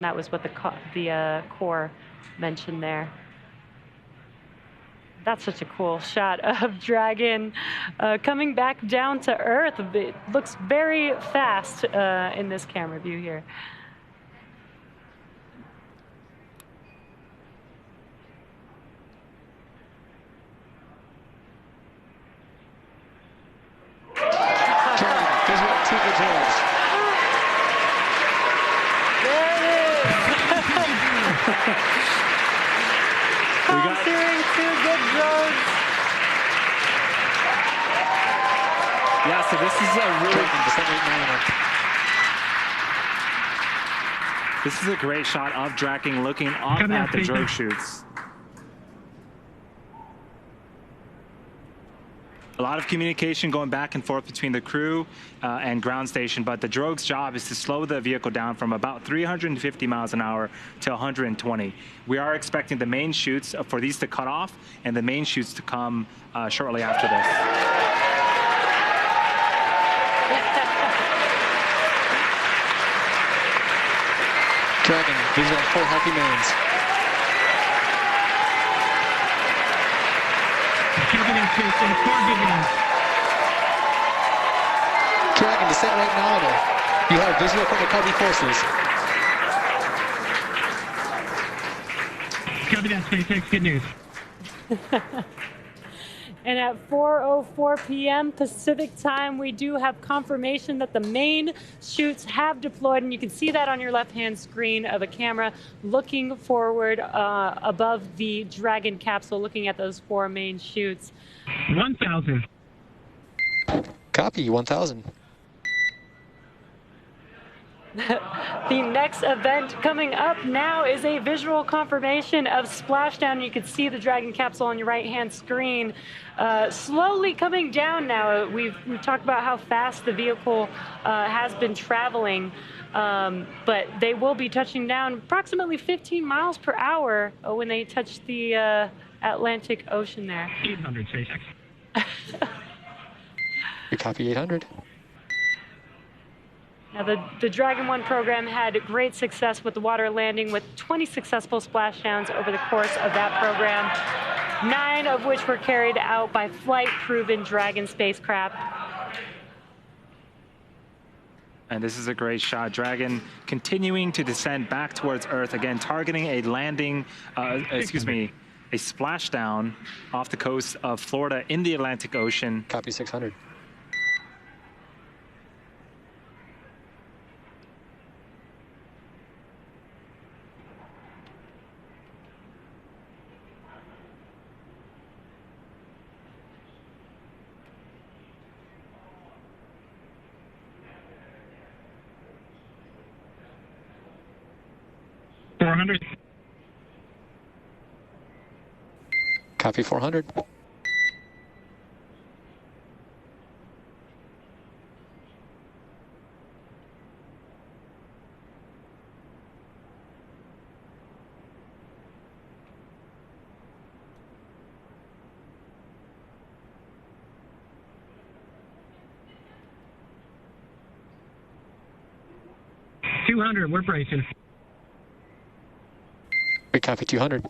That was what the core mentioned there. That's such a cool shot of Dragon coming back down to Earth. It looks very fast in this camera view here. Yeah, so this is a great shot of Dragon looking up at the drogue chutes. A lot of communication going back and forth between the crew and ground station, but the drogue's job is to slow the vehicle down from about 350 miles an hour to 120. We are expecting the main chutes for these to cut off and the main chutes to come shortly after this. Dragon, these are 4 healthy mains. Dragon, descent right nominal. You have visual from the Cubby forces. Copy that, SpaceX. Good news. And at 4:04 p.m. Pacific time, we do have confirmation that the main chutes have deployed, and you can see that on your left-hand screen of a camera looking forward above the Dragon capsule, looking at those 4 main chutes. 1,000. Copy, 1,000. The next event coming up now is a visual confirmation of Splashdown. You can see the Dragon capsule on your right-hand screen slowly coming down now. We've talked about how fast the vehicle has been traveling, but they will be touching down approximately 15 miles per hour when they touch the Atlantic Ocean there. 800, SpaceX. We copy 800. Now, the Dragon 1 program had great success with the water landing, with 20 successful splashdowns over the course of that program, 9 of which were carried out by flight-proven Dragon spacecraft. And this is a great shot. Dragon continuing to descend back towards Earth, again targeting a landing, a splashdown off the coast of Florida in the Atlantic Ocean. Copy 600. Copy 400. We're bracing. We copy 200.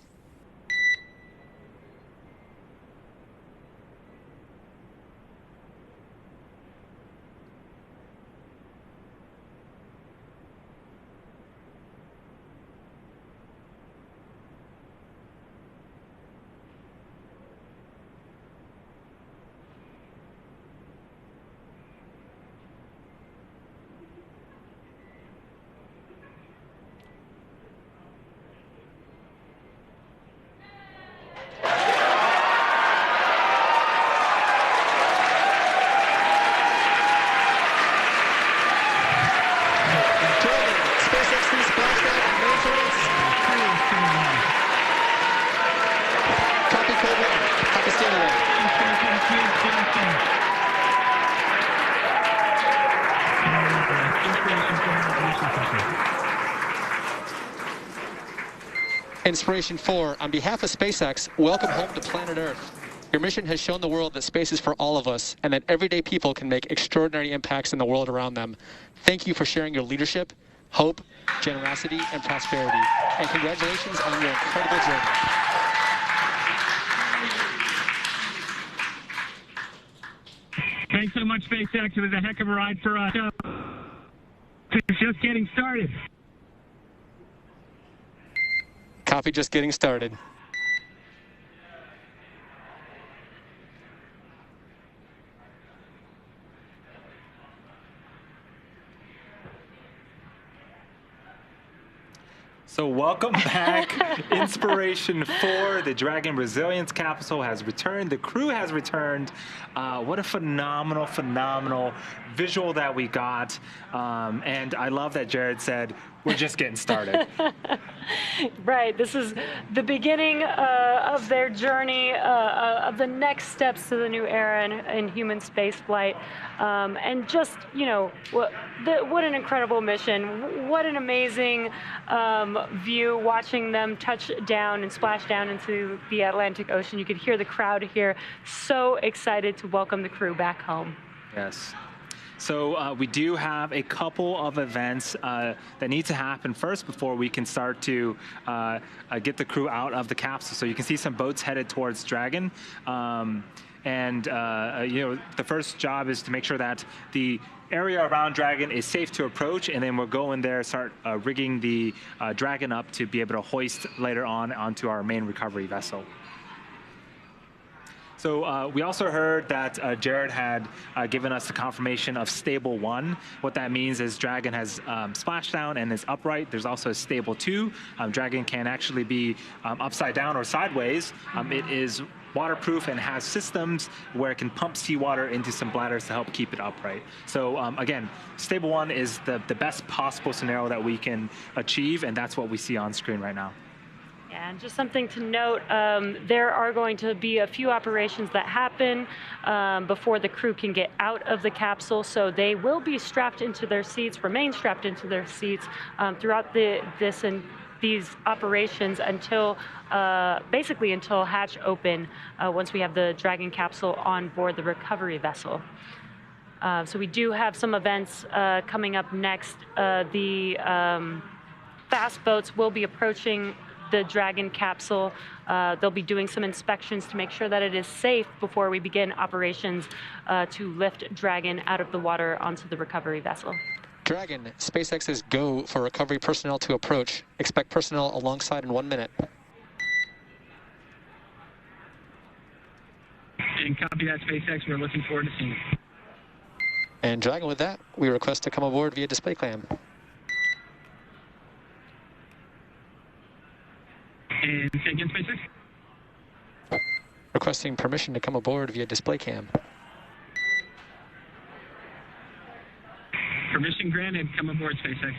Inspiration 4, on behalf of SpaceX, welcome home to planet Earth. Your mission has shown the world that space is for all of us and that everyday people can make extraordinary impacts in the world around them. Thank you for sharing your leadership, hope, generosity, and prosperity. And congratulations on your incredible journey. Thanks so much, SpaceX. It was a heck of a ride for us. It's just getting started. Copy, just getting started. So welcome back. Inspiration 4, the Dragon Resilience Capsule has returned. The crew has returned. What a phenomenal, phenomenal visual that we got. And I love that Jared said, we're just getting started. Right. This is the beginning of their journey, of the next steps to the new era in human space flight. And just, you know, what an incredible mission. What an amazing view watching them touch down and splash down into the Atlantic Ocean. You could hear the crowd here so excited to welcome the crew back home. Yes. So we do have a couple of events that need to happen first before we can start to get the crew out of the capsule. So you can see some boats headed towards Dragon. You know, the first job is to make sure that the area around Dragon is safe to approach, and then we'll go in there, start rigging the Dragon up to be able to hoist later on onto our main recovery vessel. So we also heard that Jared had given us the confirmation of stable 1. What that means is Dragon has splashdown and is upright. There's also a stable 2. Dragon can actually be upside down or sideways. It is waterproof and has systems where it can pump seawater into some bladders to help keep it upright. So again, stable 1 is the best possible scenario that we can achieve, and that's what we see on screen right now. And just something to note, there are going to be a few operations that happen before the crew can get out of the capsule, so they will be strapped into their seats, remain strapped into their seats throughout these operations until, basically until hatch open, once we have the Dragon capsule on board the recovery vessel. So we do have some events coming up next. The fast boats will be approaching the Dragon capsule. They'll be doing some inspections to make sure that it is safe before we begin operations to lift Dragon out of the water onto the recovery vessel. Dragon, SpaceX's go for recovery personnel to approach. Expect personnel alongside in 1 minute. And copy that, SpaceX. We're looking forward to seeing you. And Dragon, with that, we request to come aboard via display cam. And say again, SpaceX. Requesting permission to come aboard via display cam. Permission granted. Come aboard, SpaceX.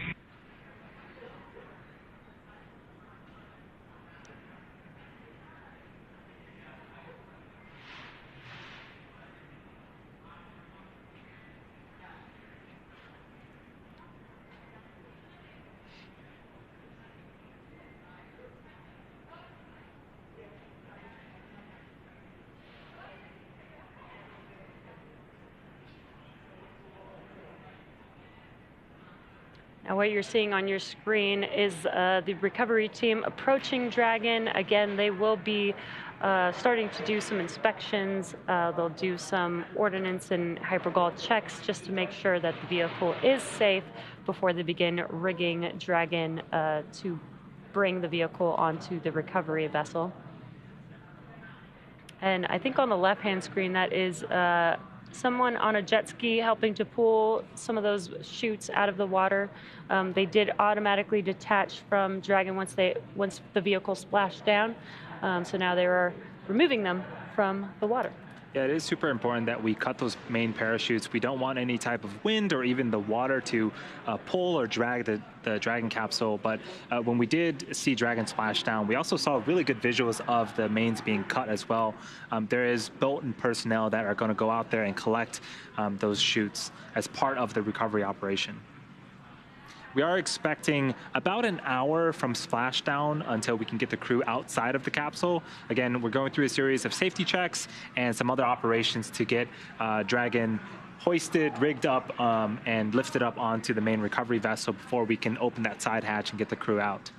Now what you're seeing on your screen is the recovery team approaching Dragon. Again, they will be starting to do some inspections. They'll do some ordnance and hypergol checks just to make sure that the vehicle is safe before they begin rigging Dragon to bring the vehicle onto the recovery vessel. And I think on the left-hand screen, that is someone on a jet ski helping to pull some of those chutes out of the water. They did automatically detach from Dragon once the vehicle splashed down. So now they are removing them from the water. Yeah, it is super important that we cut those main parachutes. We don't want any type of wind or even the water to pull or drag the Dragon capsule. But when we did see Dragon splash down, we also saw really good visuals of the mains being cut as well. There is boat and personnel that are going to go out there and collect those chutes as part of the recovery operation. We are expecting about an hour from splashdown until we can get the crew outside of the capsule. Again, we're going through a series of safety checks and some other operations to get Dragon hoisted, rigged up, and lifted up onto the main recovery vessel before we can open that side hatch and get the crew out.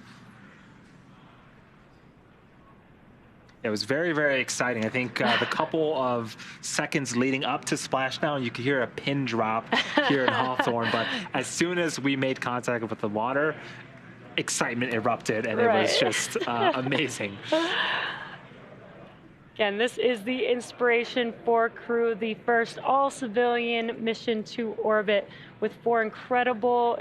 It was very, very exciting. I think the couple of seconds leading up to splashdown, you could hear a pin drop here in Hawthorne. But as soon as we made contact with the water, excitement erupted, and it was just amazing. Again, this is the Inspiration 4 crew, the first all-civilian mission to orbit with 4 incredible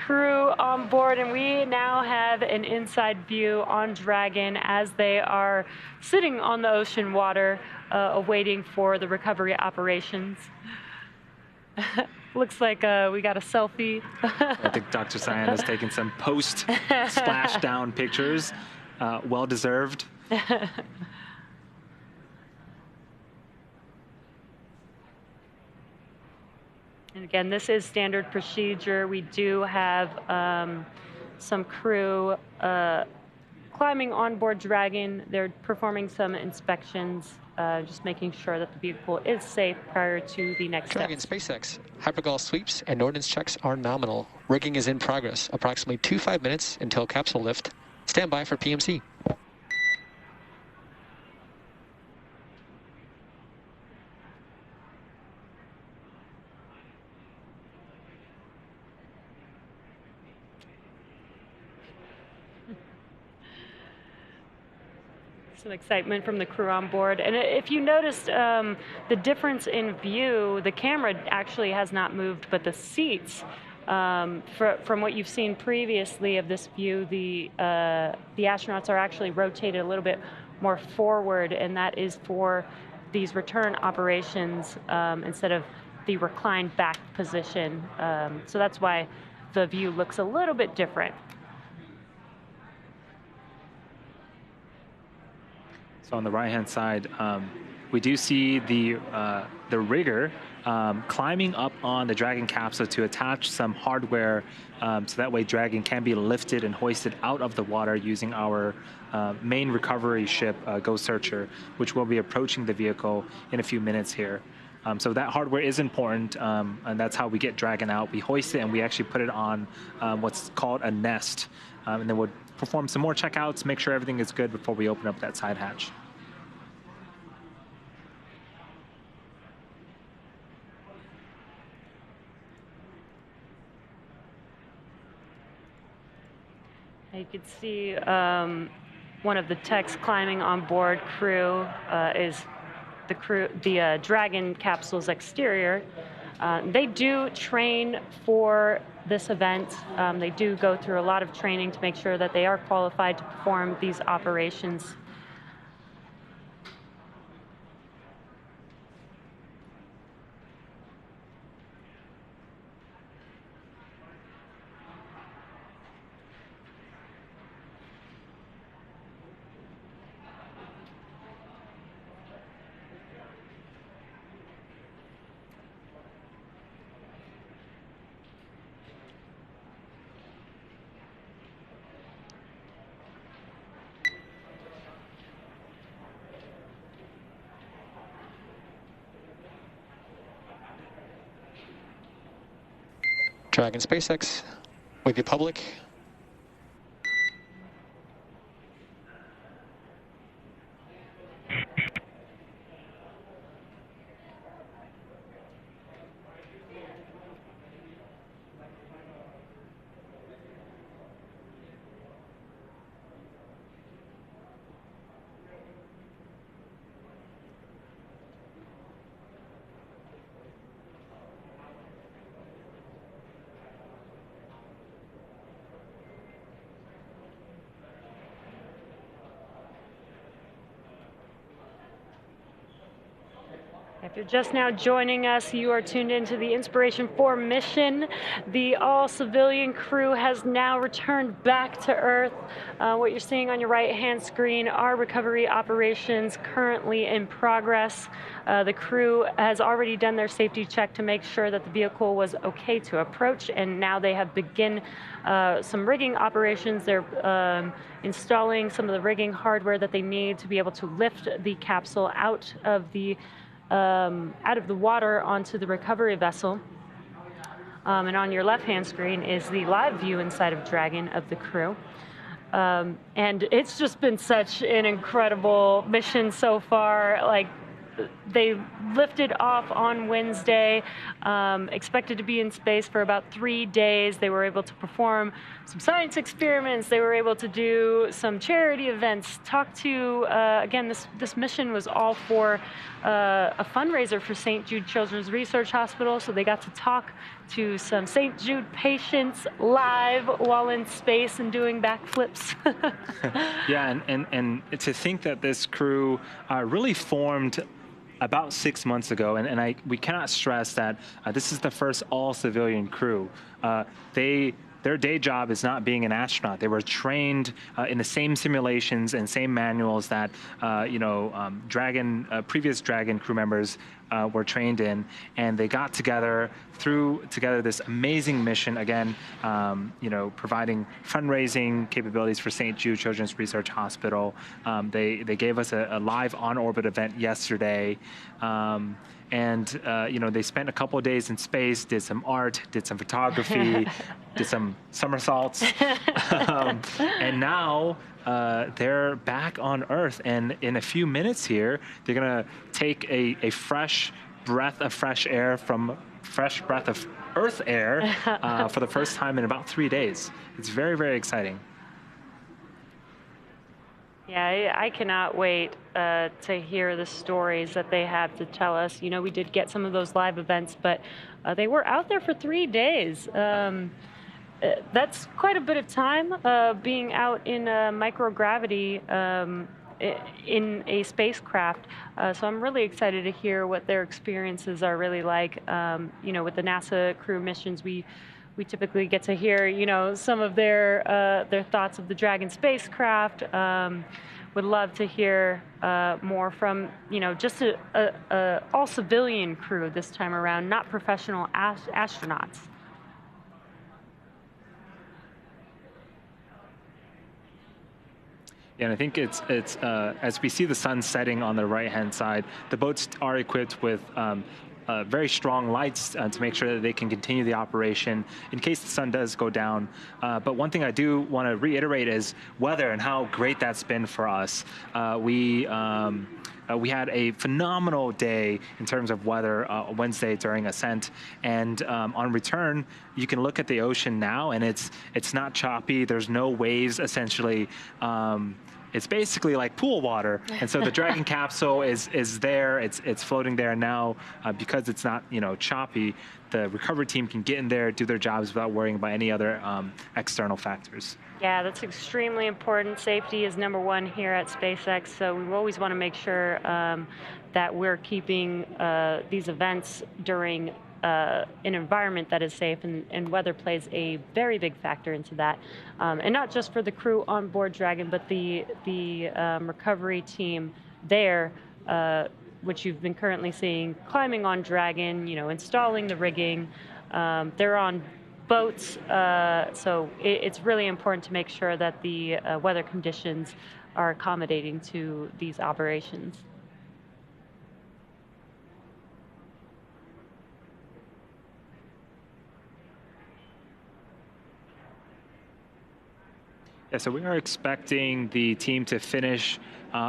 crew on board, and we now have an inside view on Dragon as they are sitting on the ocean water awaiting for the recovery operations. Looks like we got a selfie. I think Dr. Cyan is taking some post-splashdown pictures. Well deserved. And again, this is standard procedure. We do have some crew climbing on board Dragon. They're performing some inspections, just making sure that the vehicle is safe prior to the next Dragon step. SpaceX. Hypergol sweeps and ordnance checks are nominal. Rigging is in progress. Approximately 25 minutes until capsule lift. Stand by for PMC. Some excitement from the crew on board. And if you noticed the difference in view, the camera actually has not moved, but the seats, from what you've seen previously of this view, the astronauts are actually rotated a little bit more forward, and that is for these return operations instead of the reclined back position. So that's why the view looks a little bit different. So on the right-hand side, we do see the rigger climbing up on the Dragon capsule to attach some hardware, so that way Dragon can be lifted and hoisted out of the water using our main recovery ship, Ghost Searcher, which will be approaching the vehicle in a few minutes here. So that hardware is important, and that's how we get Dragon out. We hoist it and we actually put it on what's called a nest, and then we'll perform some more checkouts, make sure everything is good before we open up that side hatch. You can see one of the techs climbing on board crew is the Dragon capsule's exterior. They do train for this event. They do go through a lot of training to make sure that they are qualified to perform these operations. Dragon SpaceX with the public. If you're just now joining us, you are tuned into the Inspiration 4 mission. The all-civilian crew has now returned back to Earth. What you're seeing on your right-hand screen are recovery operations currently in progress. The crew has already done their safety check to make sure that the vehicle was okay to approach, and now they have begun some rigging operations. They're installing some of the rigging hardware that they need to be able to lift the capsule out of the out of the water onto the recovery vessel. And on your left-hand screen is the live view inside of Dragon of the crew. And it's just been such an incredible mission so far. Like, they lifted off on Wednesday, expected to be in space for about 3 days. They were able to perform some science experiments. They were able to do some charity events, talk to, again, this mission was all for a fundraiser for St. Jude Children's Research Hospital. So they got to talk to some St. Jude patients live while in space and doing backflips. Yeah, and to think that this crew really formed about 6 months ago, and we cannot stress that this is the first all-civilian crew. Their day job is not being an astronaut. They were trained in the same simulations and same manuals that previous Dragon crew members were trained in, and they got together, threw together this amazing mission. Again, providing fundraising capabilities for St. Jude Children's Research Hospital. They gave us a live on-orbit event yesterday. They spent a couple of days in space, did some art, did some photography, did some somersaults, and now they're back on Earth. And in a few minutes here, they're gonna take a fresh breath of fresh breath of Earth air for the first time in about 3 days. It's very, very exciting. Yeah, I cannot wait to hear the stories that they have to tell us. You know, we did get some of those live events, but they were out there for 3 days. That's quite a bit of time being out in microgravity in a spacecraft. So I'm really excited to hear what their experiences are really like. With the NASA crew missions, we typically get to hear, some of their thoughts of the Dragon spacecraft. Would love to hear more from, just a all-civilian crew this time around, not professional astronauts. Yeah, and I think it's as we see the sun setting on the right-hand side, the boats are equipped with very strong lights to make sure that they can continue the operation in case the sun does go down. But one thing I do want to reiterate is weather and how great that's been for us. We had a phenomenal day in terms of weather Wednesday during ascent, and on return, you can look at the ocean now, and it's not choppy. There's no waves, essentially. It's basically like pool water, and so the Dragon capsule is there. It's floating there now because it's not choppy. The recovery team can get in there, do their jobs without worrying about any other external factors. Yeah, that's extremely important. Safety is number one here at SpaceX, so we always want to make sure that we're keeping these events during an environment that is safe, and weather plays a very big factor into that. And not just for the crew on board Dragon, but the recovery team there, which you've been currently seeing climbing on Dragon, installing the rigging. They're on boats, so it's really important to make sure that the weather conditions are accommodating to these operations. Yeah, so we are expecting the team to finish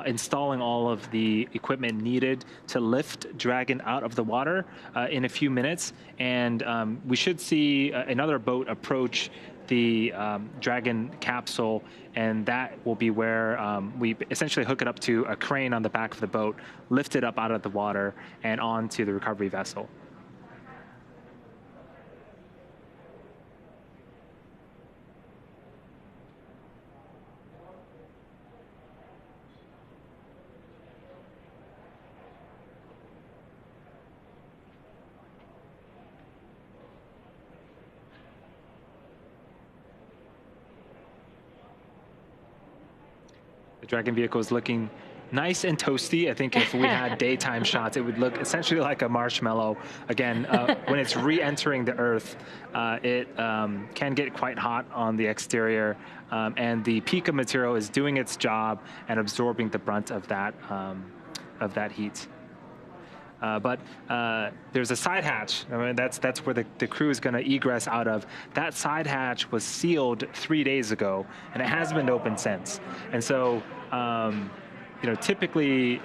installing all of the equipment needed to lift Dragon out of the water in a few minutes. And we should see another boat approach the Dragon capsule, and that will be where we essentially hook it up to a crane on the back of the boat, lift it up out of the water and onto the recovery vessel. The Dragon vehicle is looking nice and toasty. I think if we had daytime shots, it would look essentially like a marshmallow. Again, when it's re-entering the Earth, it can get quite hot on the exterior, and the Pica material is doing its job and absorbing the brunt of that heat. But there's a side hatch. I mean, that's where the crew is going to egress out of. That side hatch was sealed 3 days ago, and it hasn't been opened since. And so, typically,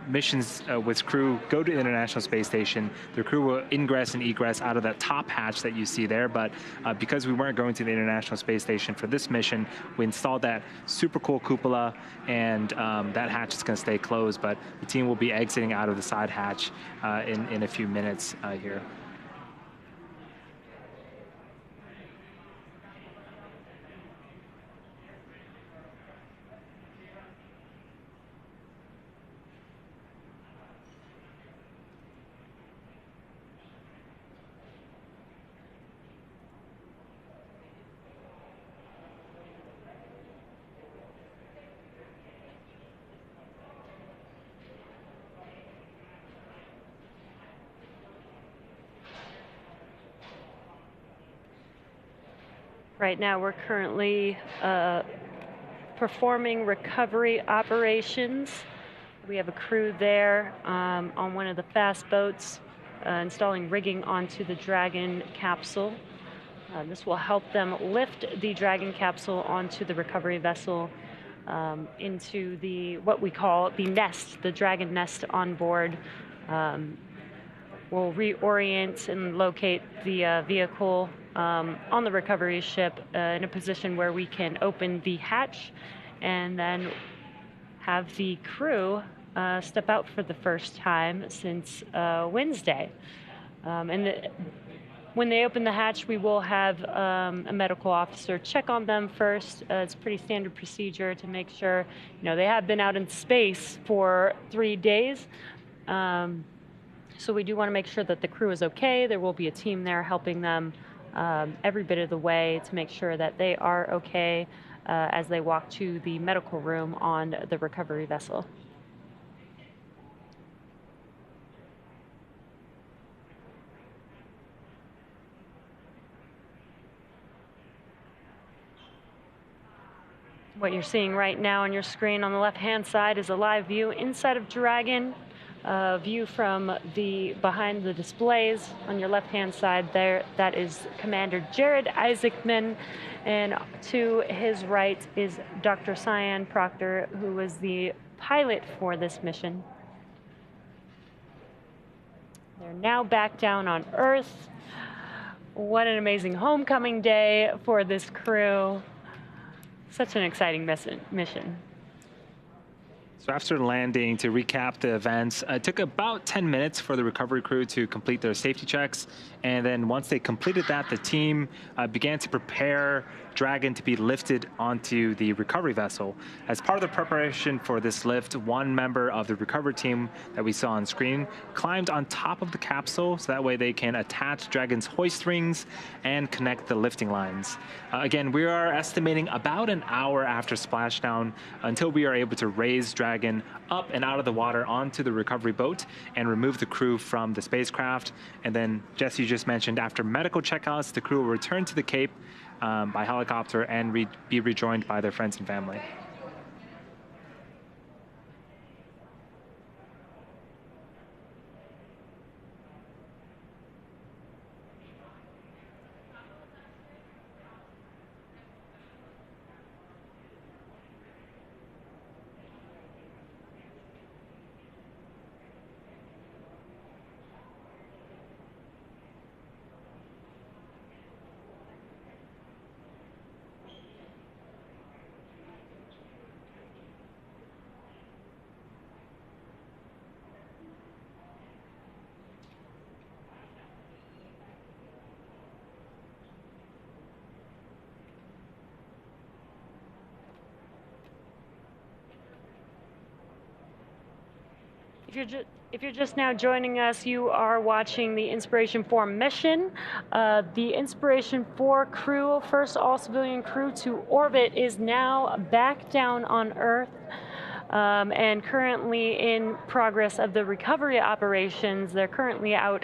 missions with crew go to the International Space Station. The crew will ingress and egress out of that top hatch that you see there. But because we weren't going to the International Space Station for this mission, we installed that super cool cupola, and that hatch is going to stay closed. But the team will be exiting out of the side hatch in a few minutes here. Right now, we're currently performing recovery operations. We have a crew there on one of the fast boats installing rigging onto the Dragon capsule. This will help them lift the Dragon capsule onto the recovery vessel into what we call the nest, the Dragon nest on board. We'll reorient and locate the vehicle on the recovery ship in a position where we can open the hatch and then have the crew step out for the first time since Wednesday. When they open the hatch, we will have a medical officer check on them first. It's a pretty standard procedure to make sure, they have been out in space for 3 days. So we do want to make sure that the crew is okay. There will be a team there helping them every bit of the way to make sure that they are okay as they walk to the medical room on the recovery vessel. What you're seeing right now on your screen on the left-hand side is a live view inside of Dragon. View from behind the displays on your left-hand side there. That is Commander Jared Isaacman, and to his right is Dr. Cyan Proctor, who was the pilot for this mission. They're now back down on Earth. What an amazing homecoming day for this crew. Such an exciting mission. So after landing, to recap the events, it took about 10 minutes for the recovery crew to complete their safety checks. And then once they completed that, the team began to prepare Dragon to be lifted onto the recovery vessel. As part of the preparation for this lift, one member of the recovery team that we saw on screen climbed on top of the capsule, so that way they can attach Dragon's hoist rings and connect the lifting lines. Again, we are estimating about an hour after splashdown until we are able to raise Dragon up and out of the water onto the recovery boat and remove the crew from the spacecraft. And then, Jesse just mentioned, after medical checkouts, the crew will return to the Cape by helicopter and be rejoined by their friends and family. If you're just now joining us, you are watching the Inspiration 4 mission. The Inspiration 4 crew, first all-civilian crew to orbit, is now back down on Earth and currently in progress of the recovery operations. They're currently out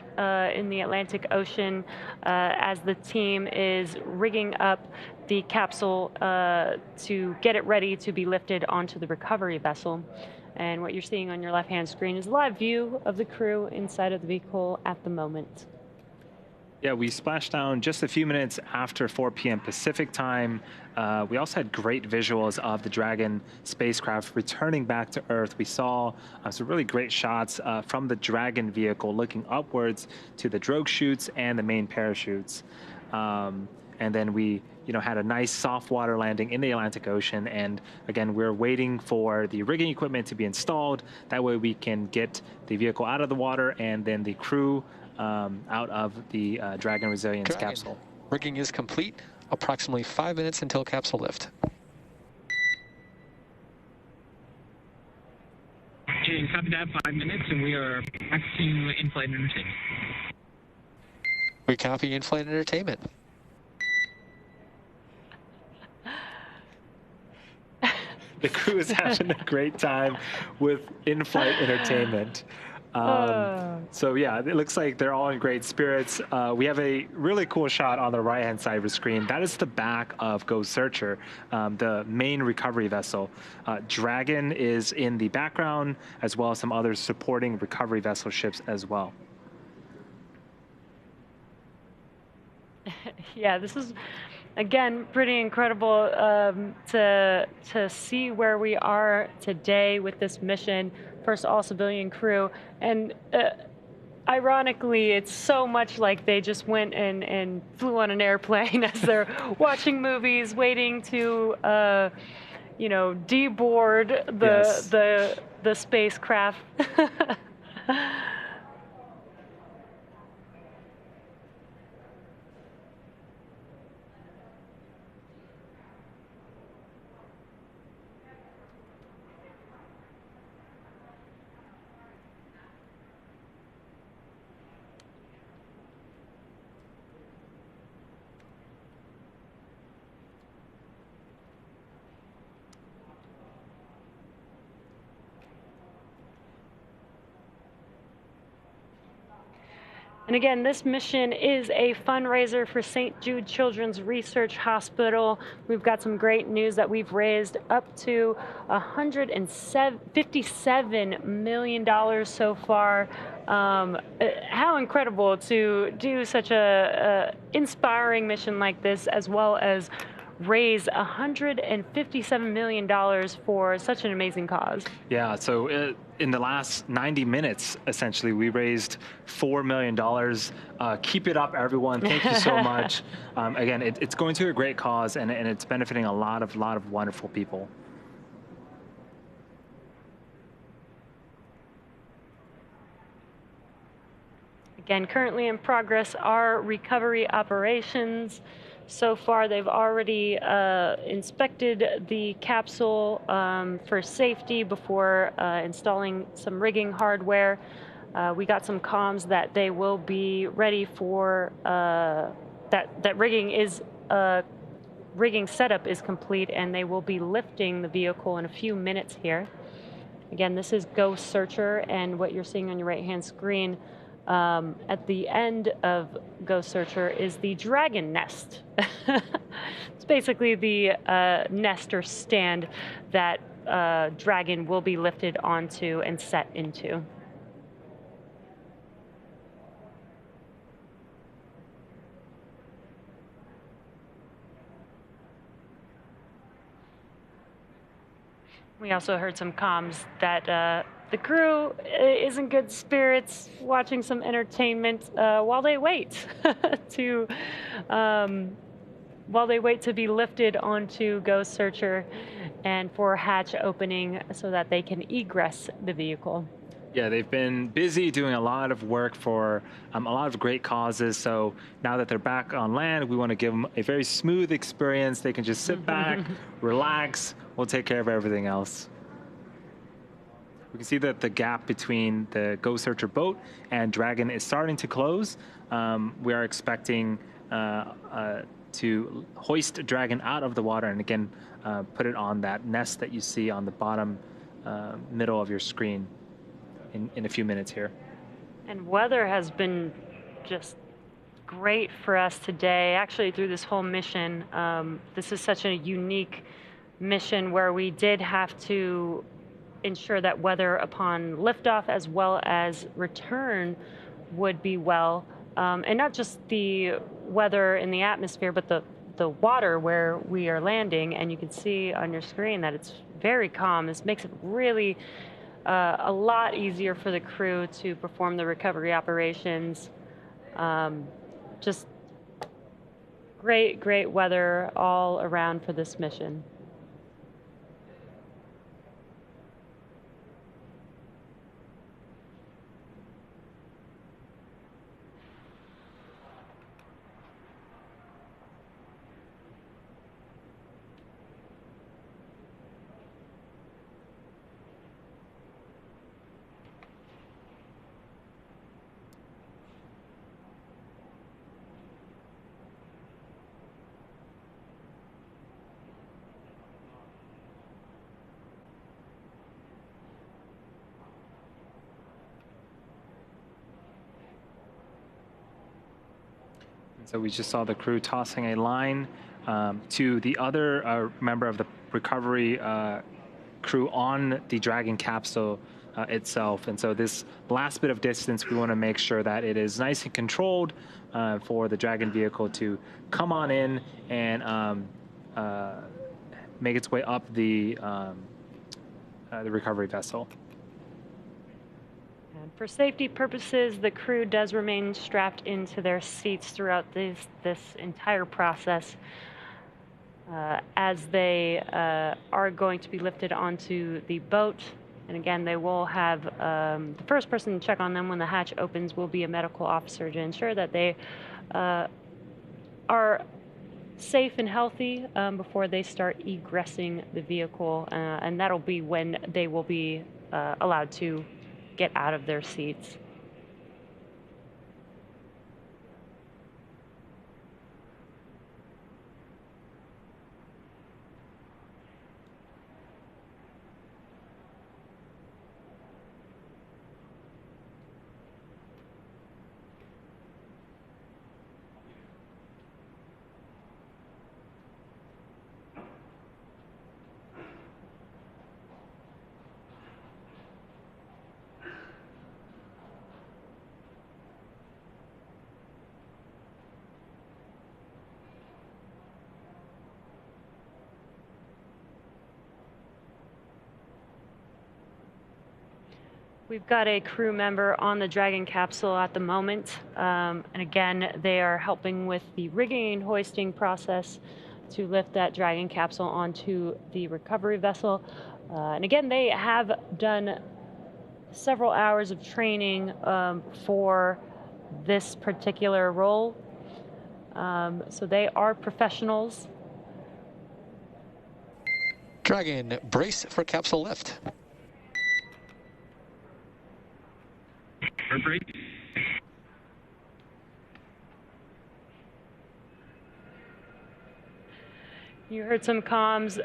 in the Atlantic Ocean as the team is rigging up the capsule to get it ready to be lifted onto the recovery vessel. And what you're seeing on your left-hand screen is a live view of the crew inside of the vehicle at the moment. Yeah, we splashed down just a few minutes after 4 p.m. Pacific time. We also had great visuals of the Dragon spacecraft returning back to Earth. We saw some really great shots from the Dragon vehicle looking upwards to the drogue chutes and the main parachutes. And then we had a nice soft water landing in the Atlantic Ocean. And again, we're waiting for the rigging equipment to be installed. That way we can get the vehicle out of the water and then the crew out of the Dragon Resilience capsule. Rigging is complete. Approximately 5 minutes until capsule lift. Okay, copy that, 5 minutes, and we are back to in-flight entertainment. We copy in-flight entertainment. The crew is having a great time with in-flight entertainment. So yeah, it looks like they're all in great spirits. We have a really cool shot on the right-hand side of the screen. That is the back of Ghost Searcher, the main recovery vessel. Dragon is in the background, as well as some other supporting recovery vessel ships as well. Yeah, this is, again, pretty incredible to see where we are today with this mission. First all-civilian crew. And ironically, it's so much like they just went and flew on an airplane as they're watching movies, waiting to, deboard the spacecraft. And again, this mission is a fundraiser for St. Jude Children's Research Hospital. We've got some great news that we've raised up to $157 million so far. How incredible to do such a inspiring mission like this, as well as raise $157 million for such an amazing cause. Yeah, so in the last 90 minutes, essentially, we raised $4 million. Keep it up, everyone. Thank you so much. Again, it's going to a great cause, and it's benefiting a lot of wonderful people. Again, currently in progress are recovery operations. So far, they've already inspected the capsule for safety before installing some rigging hardware. We got some comms that they will be ready for, that rigging setup is complete, and they will be lifting the vehicle in a few minutes here. Again, this is Ghost Searcher, and what you're seeing on your right-hand screen at the end of Ghost Searcher is the Dragon nest. It's basically the nest or stand that Dragon will be lifted onto and set into. We also heard some comms that the crew is in good spirits, watching some entertainment while they wait to be lifted onto Ghost Searcher and for hatch opening so that they can egress the vehicle. Yeah, they've been busy doing a lot of work for a lot of great causes. So now that they're back on land, we want to give them a very smooth experience. They can just sit back, relax. We'll take care of everything else. We can see that the gap between the Ghost Searcher boat and Dragon is starting to close. We are expecting to hoist Dragon out of the water and again put it on that nest that you see on the bottom middle of your screen in a few minutes here. And weather has been just great for us today, actually through this whole mission. This is such a unique mission where we did have to ensure that weather upon liftoff as well as return would be well. And not just the weather in the atmosphere, but the water where we are landing. And you can see on your screen that it's very calm. This makes it really a lot easier for the crew to perform the recovery operations. Just great weather all around for this mission. So we just saw the crew tossing a line to the other member of the recovery crew on the Dragon capsule itself. And so this last bit of distance, we want to make sure that it is nice and controlled for the Dragon vehicle to come on in and make its way up the recovery vessel. And for safety purposes, the crew does remain strapped into their seats throughout this entire process as they are going to be lifted onto the boat. And again, they will have the first person to check on them when the hatch opens will be a medical officer to ensure that they are safe and healthy before they start egressing the vehicle. And that'll be when they will be allowed to get out of their seats. We've got a crew member on the Dragon capsule at the moment. And again, they are helping with the rigging and hoisting process to lift that Dragon capsule onto the recovery vessel. And again, they have done several hours of training for this particular role. So they are professionals. Dragon, brace for capsule lift. Break. You heard some comms.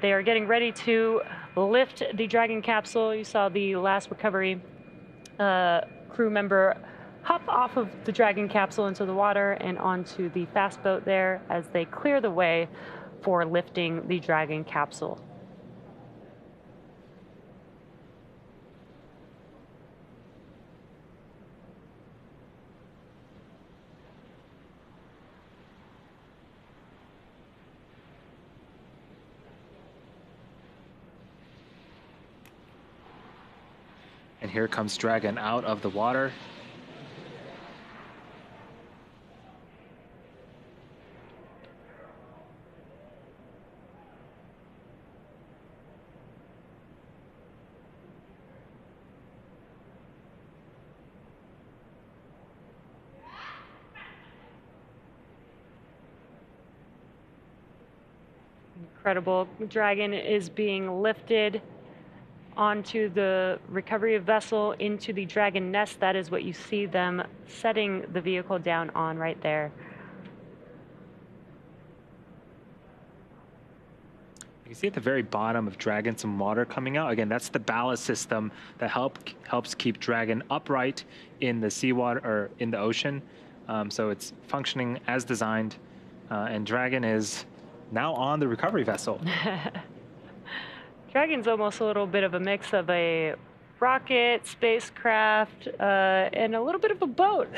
They are getting ready to lift the Dragon capsule. You saw the last recovery crew member hop off of the Dragon capsule into the water and onto the fast boat there as they clear the way for lifting the Dragon capsule. And here comes Dragon out of the water. Incredible. Dragon is being lifted onto the recovery vessel into the Dragon nest. That is what you see them setting the vehicle down on right there. You can see at the very bottom of Dragon some water coming out. Again, that's the ballast system that helps keep Dragon upright in the seawater or in the ocean. So it's functioning as designed, and Dragon is now on the recovery vessel. Dragon's almost a little bit of a mix of a rocket, spacecraft, and a little bit of a boat.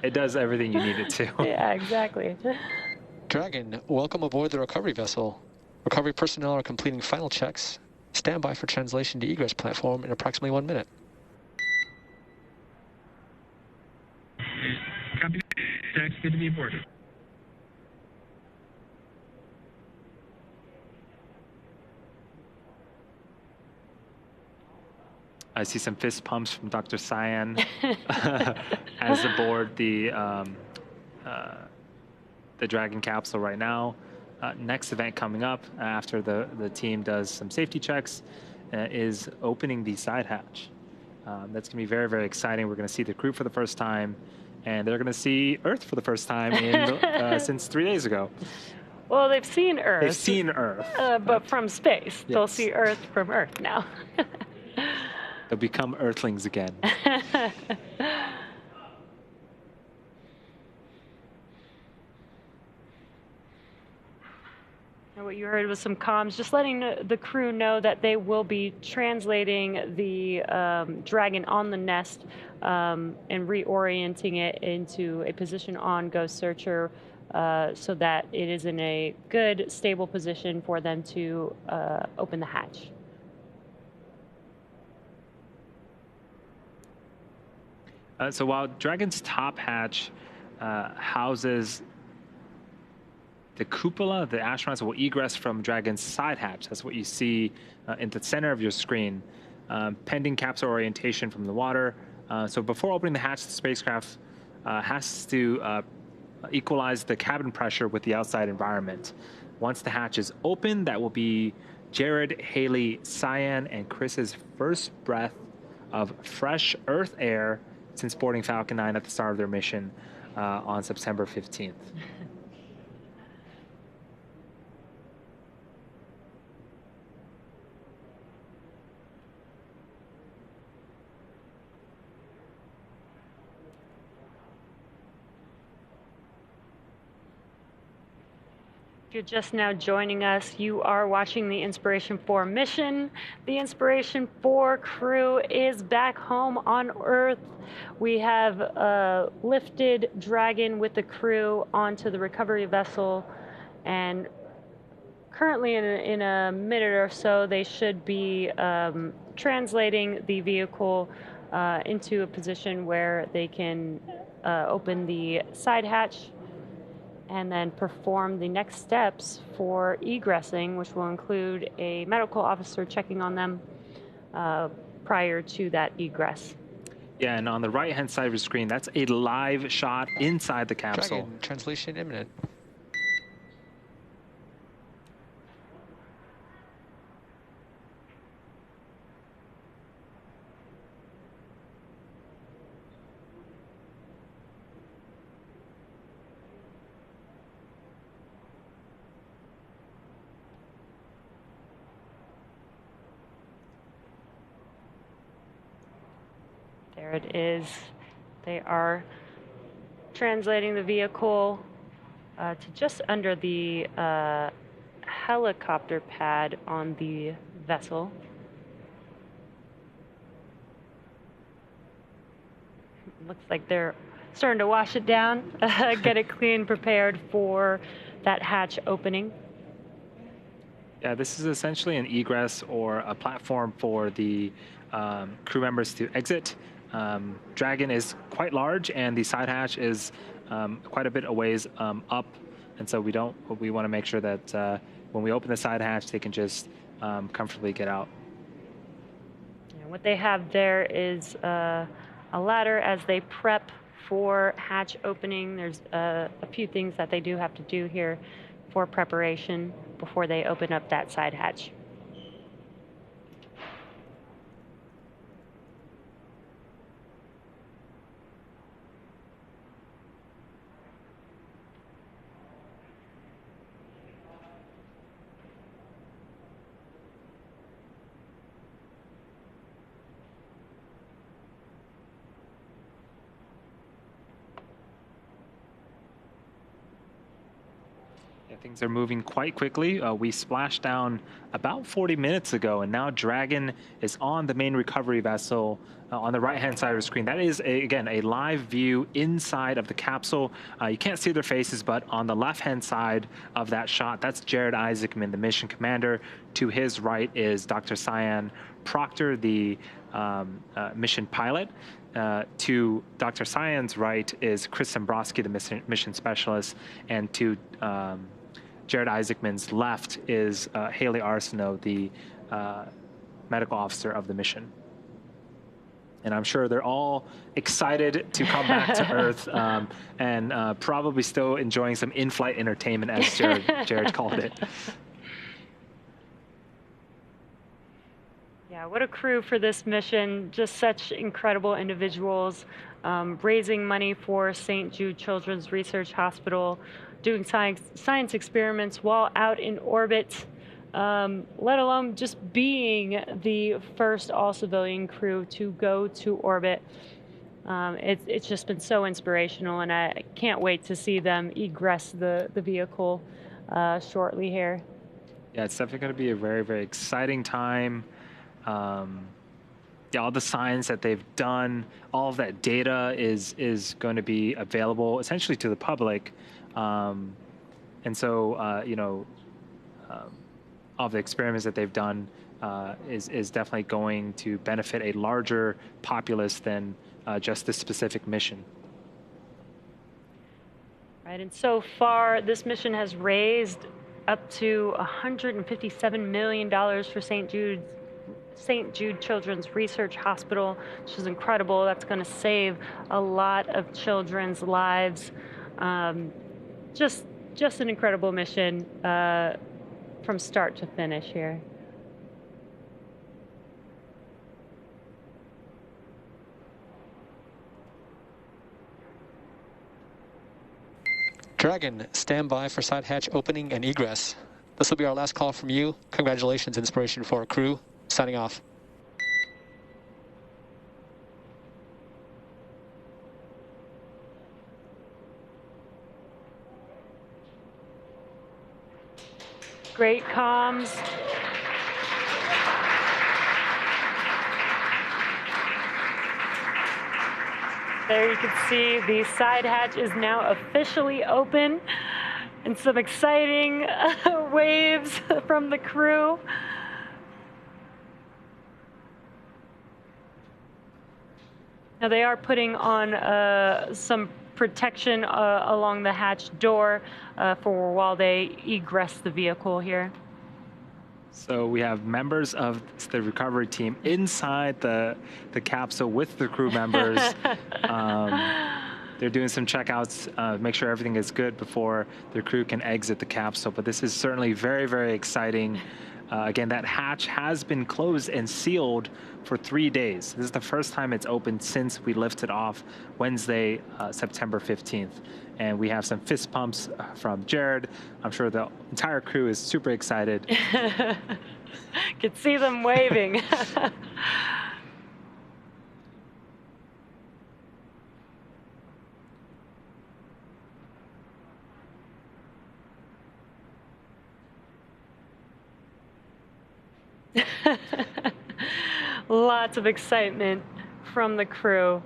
It does everything you need it to. Yeah, exactly. Dragon, welcome aboard the recovery vessel. Recovery personnel are completing final checks. Stand by for translation to egress platform in approximately 1 minute. Copy. Text, good to be aboard. I see some fist pumps from Dr. Cyan as aboard the Dragon capsule right now. Next event coming up after the team does some safety checks is opening the side hatch. That's going to be very, very exciting. We're going to see the crew for the first time, and they're going to see Earth for the first time since 3 days ago. Well, they've seen Earth. They've seen Earth. But from space. Yes. They'll see Earth from Earth now. They'll become Earthlings again. And what you heard was some comms, just letting the crew know that they will be translating the Dragon on the nest and reorienting it into a position on Ghost Searcher so that it is in a good, stable position for them to open the hatch. So while Dragon's top hatch houses the cupola, the astronauts will egress from Dragon's side hatch. That's what you see in the center of your screen, pending capsule orientation from the water. So before opening the hatch, the spacecraft has to equalize the cabin pressure with the outside environment. Once the hatch is open, that will be Jared, Haley, Cyan, and Chris's first breath of fresh Earth air since boarding Falcon 9 at the start of their mission on September 15th. If you're just now joining us, you are watching the Inspiration 4 mission. The Inspiration 4 crew is back home on Earth. We have lifted Dragon with the crew onto the recovery vessel, and currently in a minute or so, they should be translating the vehicle into a position where they can open the side hatch and then perform the next steps for egressing, which will include a medical officer checking on them prior to that egress. Yeah, and on the right-hand side of your screen, that's a live shot inside the capsule. Dragon, translation imminent. There it is. They are translating the vehicle to just under the helicopter pad on the vessel. Looks like they're starting to wash it down, get it clean, prepared for that hatch opening. Yeah, this is essentially an egress or a platform for the crew members to exit. Dragon is quite large, and the side hatch is quite a bit a ways up, and so we want to make sure that when we open the side hatch, they can just comfortably get out. And what they have there is a ladder as they prep for hatch opening. There's a few things that they do have to do here for preparation before they open up that side hatch. Yeah, things are moving quite quickly. We splashed down about 40 minutes ago, and now Dragon is on the main recovery vessel on the right-hand side of the screen. That is, again, a live view inside of the capsule. You can't see their faces, but on the left-hand side of that shot, that's Jared Isaacman, the mission commander. To his right is Dr. Cyan Proctor, the mission pilot. To Dr. Cyan's right is Chris Zembrowski, the mission specialist, and to Jared Isaacman's left is Haley Arsenault, the medical officer of the mission. And I'm sure they're all excited to come back to Earth and probably still enjoying some in-flight entertainment, as Jared called it. Yeah, what a crew for this mission. Just such incredible individuals, raising money for St. Jude Children's Research Hospital, doing science experiments while out in orbit, let alone just being the first all-civilian crew to go to orbit. It's just been so inspirational, and I can't wait to see them egress the vehicle shortly here. Yeah, it's definitely going to be a very, very exciting time. Yeah, all the science that they've done, all of that data is going to be available essentially to the public. And so, you know, all the experiments that they've done is definitely going to benefit a larger populace than just this specific mission. Right, and so far, this mission has raised up to $157 million for St. Jude Children's Research Hospital, which is incredible. That's going to save a lot of children's lives. Just an incredible mission from start to finish here. Dragon, stand by for side hatch opening and egress. This will be our last call from you. Congratulations, Inspiration 4 crew. Signing off. Great comms. There you can see the side hatch is now officially open, and some exciting waves from the crew. Now they are putting on some protection along the hatch door for while they egress the vehicle here. So we have members of the recovery team inside the capsule with the crew members. They're doing some checkouts, make sure everything is good before the crew can exit the capsule. But this is certainly very, very exciting. Again, that hatch has been closed and sealed for 3 days. This is the first time it's opened since we lifted off Wednesday, September 15th. And we have some fist pumps from Jared. I'm sure the entire crew is super excited. Could see them waving. Lots of excitement from the crew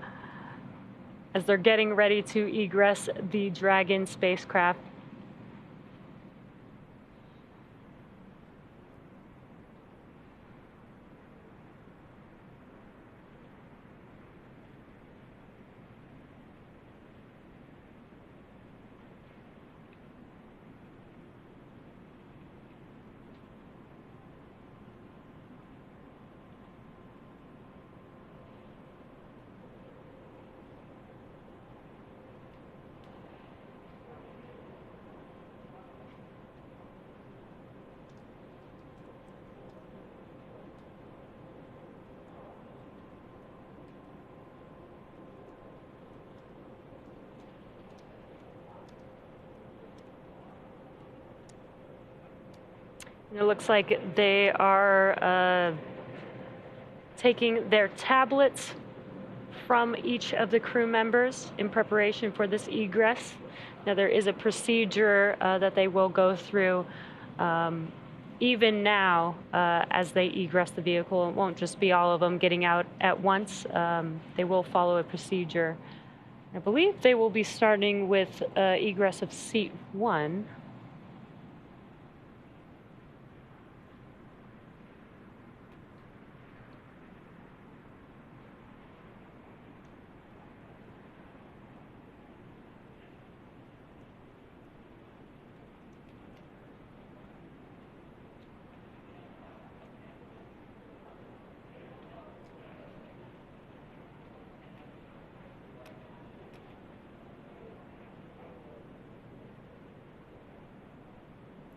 as they're getting ready to egress the Dragon spacecraft. It looks like they are taking their tablets from each of the crew members in preparation for this egress. Now, there is a procedure that they will go through even now as they egress the vehicle. It won't just be all of them getting out at once. They will follow a procedure. I believe they will be starting with egress of seat 1.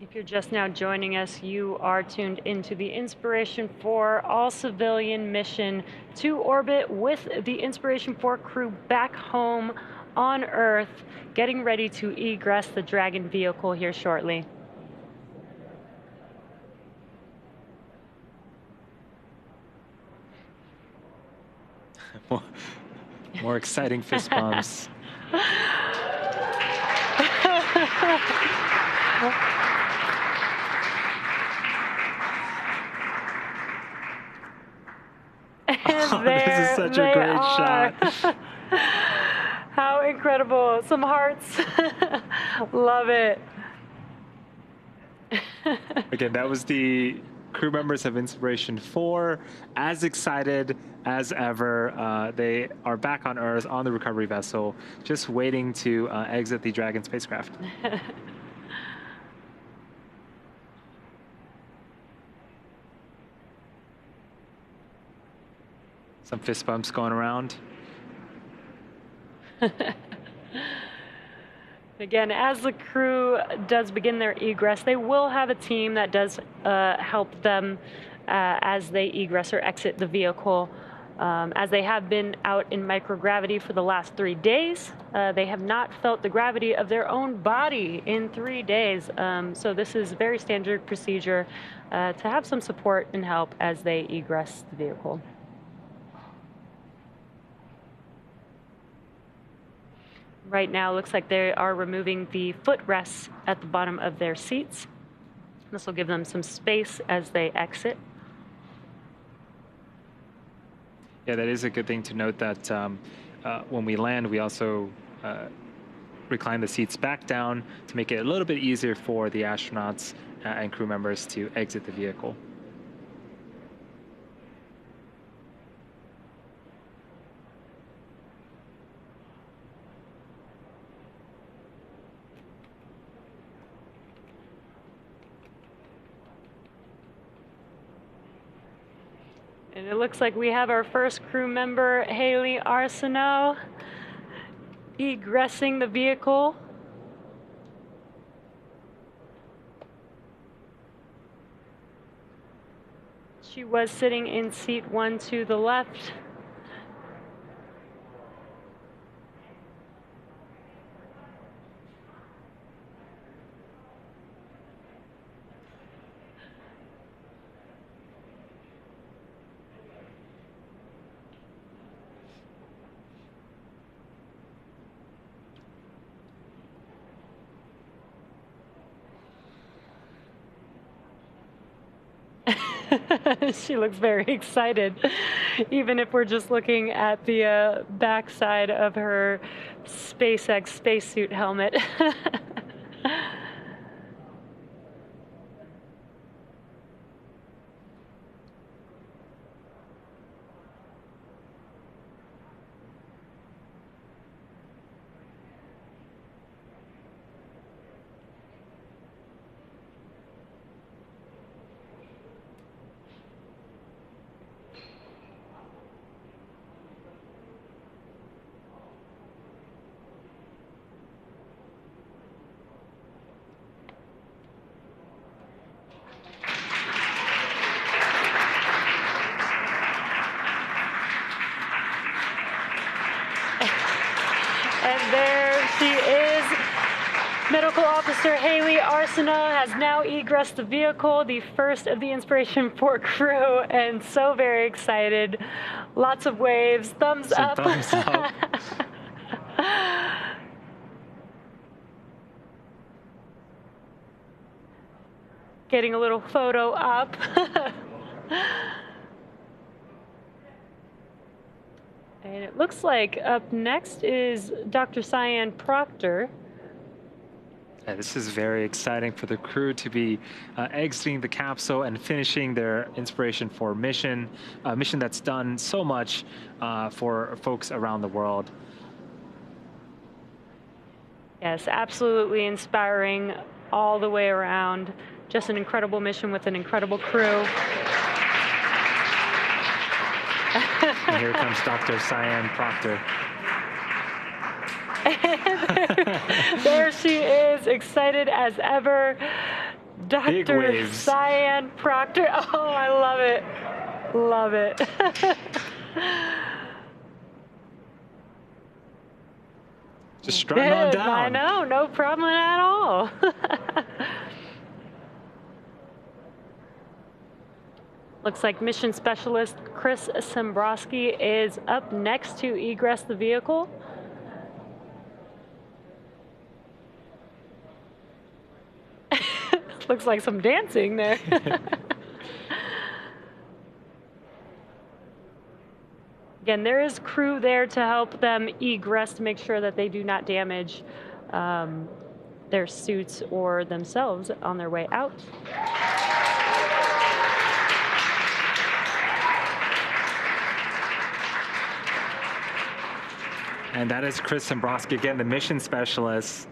If you're just now joining us, you are tuned into the Inspiration 4 all-civilian mission to orbit with the Inspiration 4 crew back home on Earth, getting ready to egress the Dragon vehicle here shortly. More exciting fist bumps. And this is such a great shot. How incredible. Some hearts. Love it. Again, that was the crew members of Inspiration 4, as excited as ever. They are back on Earth on the recovery vessel, just waiting to exit the Dragon spacecraft. Some fist bumps going around. Again, as the crew does begin their egress, they will have a team that does help them as they egress or exit the vehicle. As they have been out in microgravity for the last 3 days, they have not felt the gravity of their own body in 3 days. So this is very standard procedure to have some support and help as they egress the vehicle. Right now, looks like they are removing the footrests at the bottom of their seats. This will give them some space as they exit. Yeah, that is a good thing to note that when we land, we also recline the seats back down to make it a little bit easier for the astronauts and crew members to exit the vehicle. And it looks like we have our first crew member, Haley Arsenault, egressing the vehicle. She was sitting in seat 1 to the left. She looks very excited, even if we're just looking at the backside of her SpaceX spacesuit helmet. And there she is. Medical Officer Haley Arsenault has now egressed the vehicle, the first of the Inspiration 4 crew, and so very excited. Lots of waves, thumbs up. Thumbs up. getting a little photo up. And it looks like up next is Dr. Cyan Proctor. Yeah, this is very exciting for the crew to be exiting the capsule and finishing their Inspiration 4 mission, a mission that's done so much for folks around the world. Yes, absolutely inspiring all the way around. Just an incredible mission with an incredible crew. And here comes Dr. Cyan Proctor. There she is, excited as ever. Dr. Cyan Proctor. Oh, I love it. Love it. Just strutting on down. I know, no problem at all. Looks like mission specialist Chris Sembrowski is up next to egress the vehicle. Looks like some dancing there. Again, there is crew there to help them egress to make sure that they do not damage their suits or themselves on their way out. And that is Chris Sembrowski, again, the mission specialist.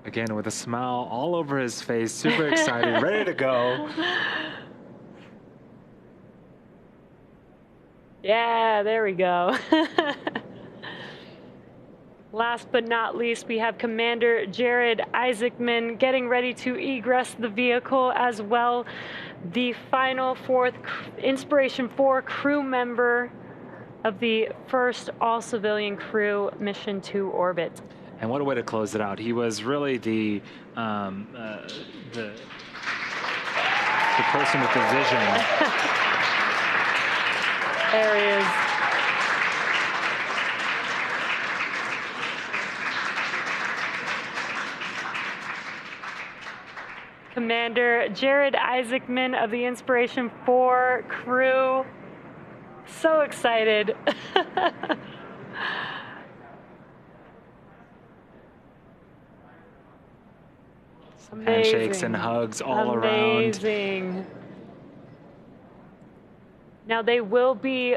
Again, with a smile all over his face, super excited, ready to go. Yeah, there we go. Last but not least, we have Commander Jared Isaacman getting ready to egress the vehicle as well. The final fourth Inspiration 4 crew member of the first all-civilian crew mission to orbit. And what a way to close it out. He was really the person with the vision. There he is. Commander Jared Isaacman of the Inspiration 4 crew. So excited. Some handshakes and hugs all around. Amazing. Now they will be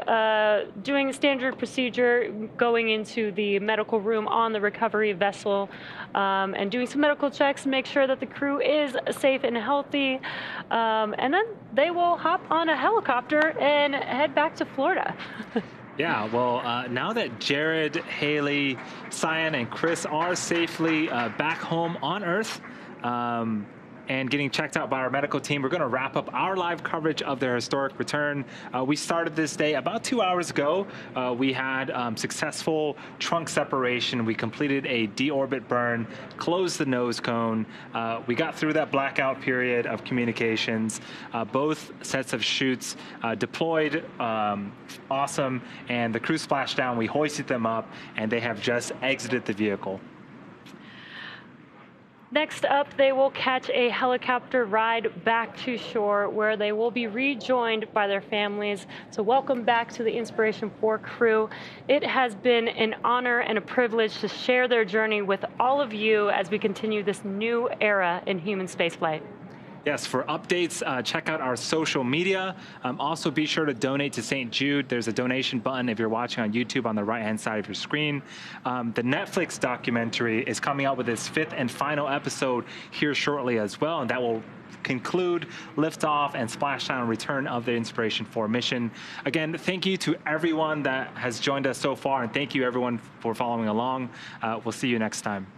doing a standard procedure, going into the medical room on the recovery vessel and doing some medical checks to make sure that the crew is safe and healthy. And then they will hop on a helicopter and head back to Florida. Yeah, well, now that Jared, Haley, Cyan, and Chris are safely back home on Earth, and getting checked out by our medical team, we're going to wrap up our live coverage of their historic return. We started this day about 2 hours ago. We had successful trunk separation. We completed a deorbit burn, closed the nose cone. We got through that blackout period of communications. Both sets of chutes deployed, awesome. And the crew splashdown, we hoisted them up, and they have just exited the vehicle. Next up, they will catch a helicopter ride back to shore where they will be rejoined by their families. So welcome back to the Inspiration 4 crew. It has been an honor and a privilege to share their journey with all of you as we continue this new era in human spaceflight. Yes, for updates, check out our social media. Also, be sure to donate to St. Jude. There's a donation button if you're watching on YouTube on the right-hand side of your screen. The Netflix documentary is coming out with its 5th and final episode here shortly as well, and that will conclude liftoff and splashdown return of the Inspiration 4 mission. Again, thank you to everyone that has joined us so far, and thank you everyone for following along. We'll see you next time.